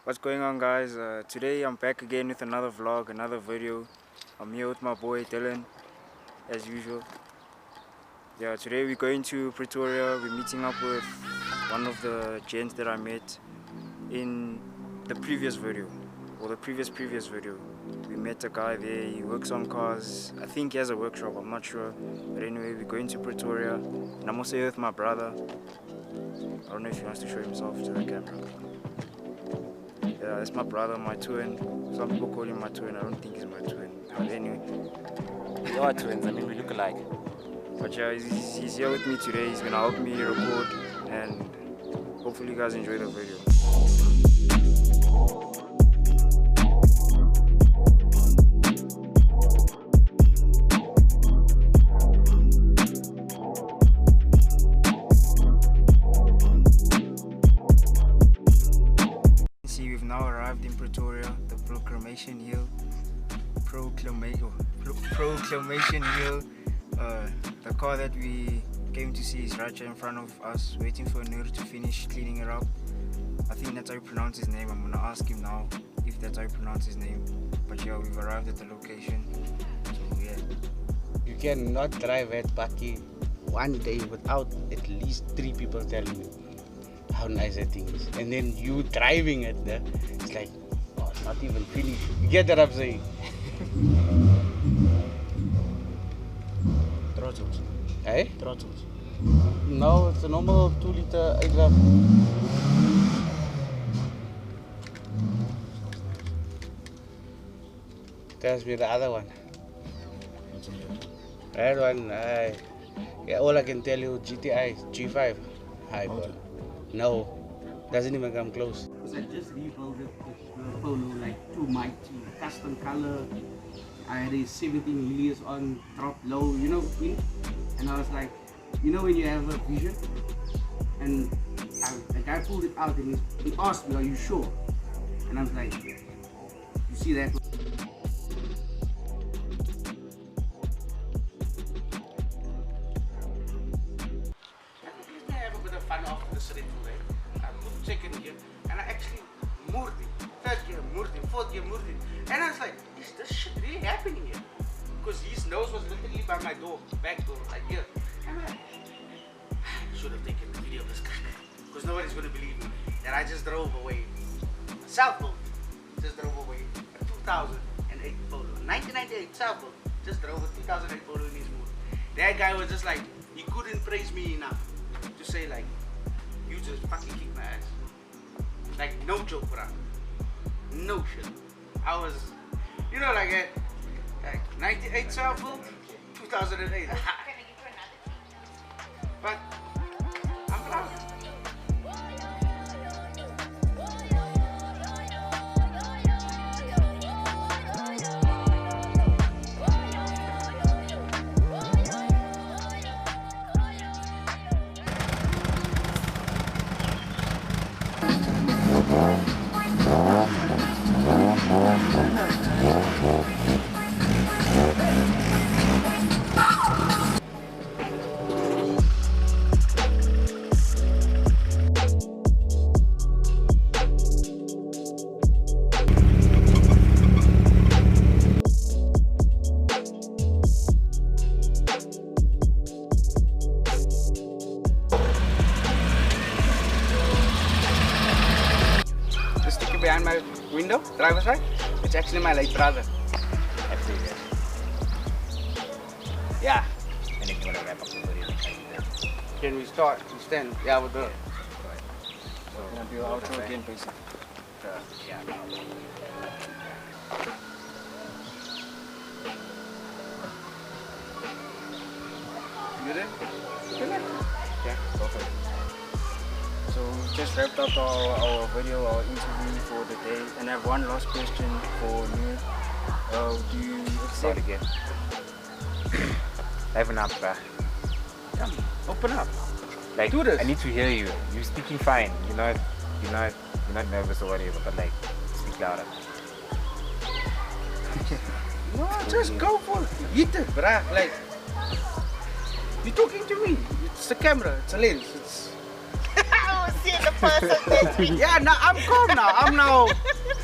What's going on, guys? Today I'm back again with another vlog, another video. I'm here with my boy Dylan, as usual. Yeah, today we're going to Pretoria. We're meeting up with one of the gents that I met in the previous video, or the previous video. We met a guy there. He works on cars. I think he has a workshop, I'm not sure. But anyway, we're going to Pretoria, and I'm also here with my brother. I don't know if he wants to show himself to the camera. Yeah, that's my brother, my twin. Some people call him my twin. I don't think he's my twin. But anyway. We are twins. I mean, we look alike. But yeah, he's here with me today. He's gonna help me record, and hopefully you guys enjoy the video. We've now arrived in Pretoria, the Proclamation Hill. Proclamation Hill. The car that we came to see is right here in front of us, waiting for Nur to finish cleaning it up. I think that's how you pronounce his name. I'm gonna ask him now if that's how you pronounce his name. But yeah, we've arrived at the location. So yeah. You cannot drive at Baki one day without at least 3 people telling you how nice that thing is. And then you driving it there, it's like, oh, it's not even finished. You get what I'm saying? Throttles. Hey? Throttles. No, it's a normal 2-liter exhaust. Tells me the other one. That one, yeah, all I can tell you, GTI, G5. Hi, bro. No, doesn't even come close. Because I just rebuilt it with the Polo, like 2 mighty, custom color. I had a 17 Helios on, drop low, you know, and I was like, you know when you have a vision? And the guy pulled it out and he asked me, are you sure? And I was like, you see that? I have a bit of fun after the street today. I put second gear and I actually moved it. Third gear, moved it. Fourth gear, moved it. And I was like, is this shit really happening here? Because his nose was literally by my door, back door, like here. And I'm like, I should have taken a video of this guy. Because nobody's going to believe me. And I just drove away. Southbound, just drove away. A 2008 Polo. 1998 Southbound, just drove a 2008 Polo in his mood. That guy was just like, he couldn't praise me enough to say like, you just fucking kicked my ass. Like, no joke, bro. No shit. I was, you know, like 98 Southbound, 2008. But I'm proud. Behind my window, driver's side, it's actually my late brother. Absolutely. Yeah. And if you want to wrap up the video, can you do that? Can we start? We stand. Yeah, we'll do it. Gonna do our outro again, basically. Yeah. You there? Yeah, perfect. So we just wrapped up our video, our interview for the day, and I have one last question for you. Do you Start accept? again. Liven up, bruh. Yeah. Open up. Like, Do this. I need to hear you. You're speaking fine. You're not nervous or whatever, but like, speak louder. No, just go for it. Hit it, bruh. Like, you're talking to me. It's a camera. It's a lens. It's I was seeing the person. yeah, now I'm calm now. I'm now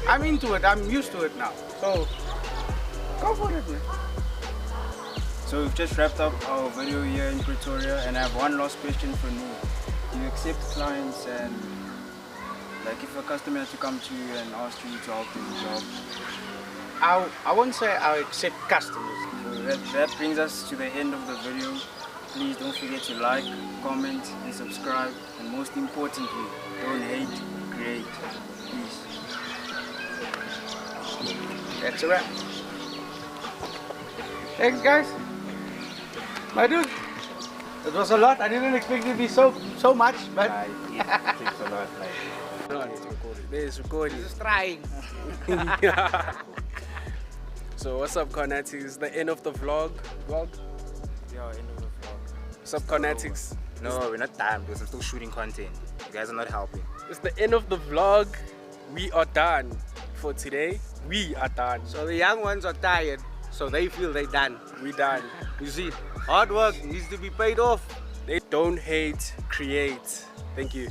I'm into it. I'm used to it now. So go for it, man. So we've just wrapped up our video here in Pretoria, and I have one last question for you. Do you accept clients, and like if a customer has to come to you and ask you to help them with the job? I won't say I accept customers. So that brings us to the end of the video. Please don't forget to like, comment and subscribe, and most importantly, don't hate, create. Peace. That's a wrap. Thanks, guys. My dude, it was a lot. I didn't expect it to be so much, but It takes a lot. It's recording. just trying. So what's up, Carnaticss? It's the end of the vlog. Yeah, end of the vlog. What's up, Carnaticss? No, we're not done because I'm still shooting content. You guys are not helping. It's the end of the vlog. We are done for today. We are done. So the young ones are tired, so they feel they done. We done. You see, hard work needs to be paid off. They don't hate, create. Thank you.